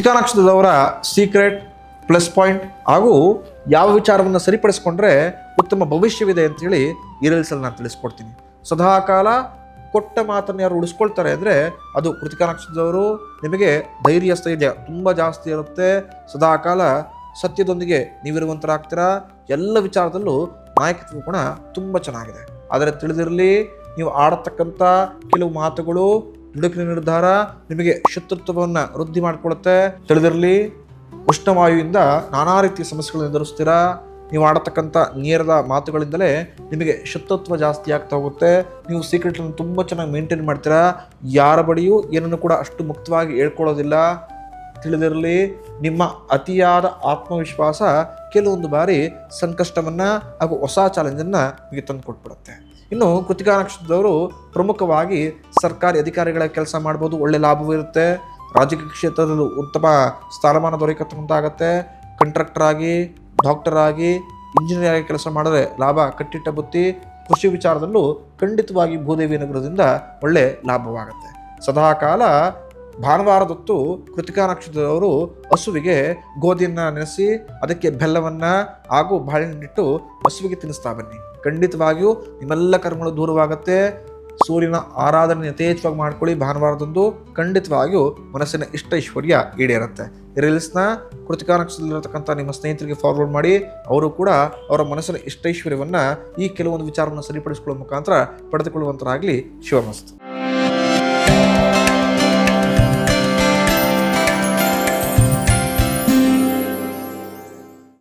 Krithika ನಕ್ಷತ್ರದವರ secret, plus point ಹಾಗೂ ಯಾವ ವಿಚಾರವನ್ನು ಸರಿಪಡಿಸ್ಕೊಂಡ್ರೆ ಉತ್ತಮ ಭವಿಷ್ಯವಿದೆ ಅಂತೇಳಿ ಈ ರೀಲ್ಸಲ್ಲಿ ನಾನು ತಿಳಿಸ್ಕೊಡ್ತೀನಿ. ಸದಾಕಾಲ ಕೊಟ್ಟ ಮಾತನ್ನು ಯಾರು ಉಳಿಸ್ಕೊಳ್ತಾರೆ ಅಂದರೆ ಅದು ಕೃತಿಕಾ ನಕ್ಷತ್ರದವರು. ನಿಮಗೆ ಧೈರ್ಯ ಸ್ಥೈರ್ಯ ತುಂಬ ಜಾಸ್ತಿ ಇರುತ್ತೆ. ಸದಾಕಾಲ ಸತ್ಯದೊಂದಿಗೆ ನೀವಿರುವಂತರಾಗ್ತೀರಾ. ಎಲ್ಲ ವಿಚಾರದಲ್ಲೂ ನಾಯಕತ್ವ ಗುಣ ತುಂಬ ಚೆನ್ನಾಗಿದೆ. ಆದರೆ ತಿಳಿದಿರಲಿ, ನೀವು ಆಡತಕ್ಕಂಥ ಕೆಲವು ಮಾತುಗಳು, ದುಡುಕಿನ ನಿರ್ಧಾರ ನಿಮಗೆ ಶತ್ರುತ್ವವನ್ನು ವೃದ್ಧಿ ಮಾಡಿಕೊಡುತ್ತೆ. ತಿಳಿದಿರಲಿ, ಉಷ್ಣವಾಯುವಿಂದ ನಾನಾ ರೀತಿಯ ಸಮಸ್ಯೆಗಳನ್ನು ಎದುರಿಸ್ತೀರಾ. ನೀವು ಆಡತಕ್ಕಂಥ ನೇರದ ಮಾತುಗಳಿಂದಲೇ ನಿಮಗೆ ಶತ್ರುತ್ವ ಜಾಸ್ತಿ ಆಗ್ತಾ ಹೋಗುತ್ತೆ. ನೀವು ಸೀಕ್ರೆಟನ್ನು ತುಂಬ ಚೆನ್ನಾಗಿ ಮೇಂಟೈನ್ ಮಾಡ್ತೀರಾ. ಯಾರ ಬಳಿಯೂ ಏನನ್ನು ಕೂಡ ಅಷ್ಟು ಮುಕ್ತವಾಗಿ ಹೇಳ್ಕೊಳ್ಳೋದಿಲ್ಲ. ತಿಳಿದಿರಲಿ, ನಿಮ್ಮ ಅತಿಯಾದ ಆತ್ಮವಿಶ್ವಾಸ ಕೆಲವೊಂದು ಬಾರಿ ಸಂಕಷ್ಟವನ್ನು ಹಾಗೂ ಹೊಸ ಚಾಲೆಂಜನ್ನು ನಿಮಗೆ ತಂದು ಕೊಟ್ಬಿಡುತ್ತೆ. ಇನ್ನು ಕೃತಿಕಾ ನಕ್ಷತ್ರದವರು ಪ್ರಮುಖವಾಗಿ ಸರ್ಕಾರಿ ಅಧಿಕಾರಿಗಳ ಕೆಲಸ ಮಾಡ್ಬೋದು, ಒಳ್ಳೆ ಲಾಭವಿರುತ್ತೆ. ರಾಜಕೀಯ ಕ್ಷೇತ್ರದಲ್ಲೂ ಉತ್ತಮ ಸ್ಥಾನಮಾನ ದೊರಕುವಂತಾಗತ್ತೆ. ಕಾಂಟ್ರಾಕ್ಟರ್ ಆಗಿ, ಡಾಕ್ಟರ್ ಆಗಿ, ಇಂಜಿನಿಯರ್ ಆಗಿ ಕೆಲಸ ಮಾಡಿದ್ರೆ ಲಾಭ ಕಟ್ಟಿಟ್ಟ ಬುತ್ತಿ. ಕೃಷಿ ವಿಚಾರದಲ್ಲೂ ಖಂಡಿತವಾಗಿ ಭೂದೇವಿ ನಗರದಿಂದ ಒಳ್ಳೆ ಲಾಭವಾಗುತ್ತೆ. ಸದಾಕಾಲ ಭಾನುವಾರದೊತ್ತು ಕೃತಿಕಾ ನಕ್ಷತ್ರದವರು ಹಸುವಿಗೆ ಗೋಧಿಯನ್ನು ನೆನೆಸಿ ಅದಕ್ಕೆ ಬೆಲ್ಲವನ್ನು ಹಾಗೂ ಬಾಳೆಹಣ್ಣಿಟ್ಟು ಹಸುವಿಗೆ ತಿನ್ನಿಸ್ತಾ ಬನ್ನಿ. ಖಂಡಿತವಾಗಿಯೂ ನಿಮ್ಮೆಲ್ಲ ಕರ್ಮಗಳು ದೂರವಾಗುತ್ತೆ. ಸೂರ್ಯನ ಆರಾಧನೆ ಯಥೇಚ್ಛವಾಗಿ ಮಾಡ್ಕೊಳ್ಳಿ. ಭಾನುವಾರದಂದು ಖಂಡಿತವಾಗಿಯೂ ಮನಸ್ಸಿನ ಇಷ್ಟ ಐಶ್ವರ್ಯ ಈಡೇರುತ್ತೆ. ಈ ರೀಲ್ಸ್ನ ಕೃತಿಕಾ ನಕ್ಷತ್ರದಲ್ಲಿರತಕ್ಕಂಥ ನಿಮ್ಮ ಸ್ನೇಹಿತರಿಗೆ ಫಾರ್ವರ್ಡ್ ಮಾಡಿ. ಅವರು ಕೂಡ ಅವರ ಮನಸ್ಸಿನ ಇಷ್ಟೈಶ್ವರ್ಯವನ್ನು ಈ ಕೆಲವೊಂದು ವಿಚಾರವನ್ನು ಸರಿಪಡಿಸಿಕೊಳ್ಳುವ ಮುಖಾಂತರ ಪಡೆದುಕೊಳ್ಳುವಂತರಾಗಲಿ. ಶಿವಮಸ್ತು.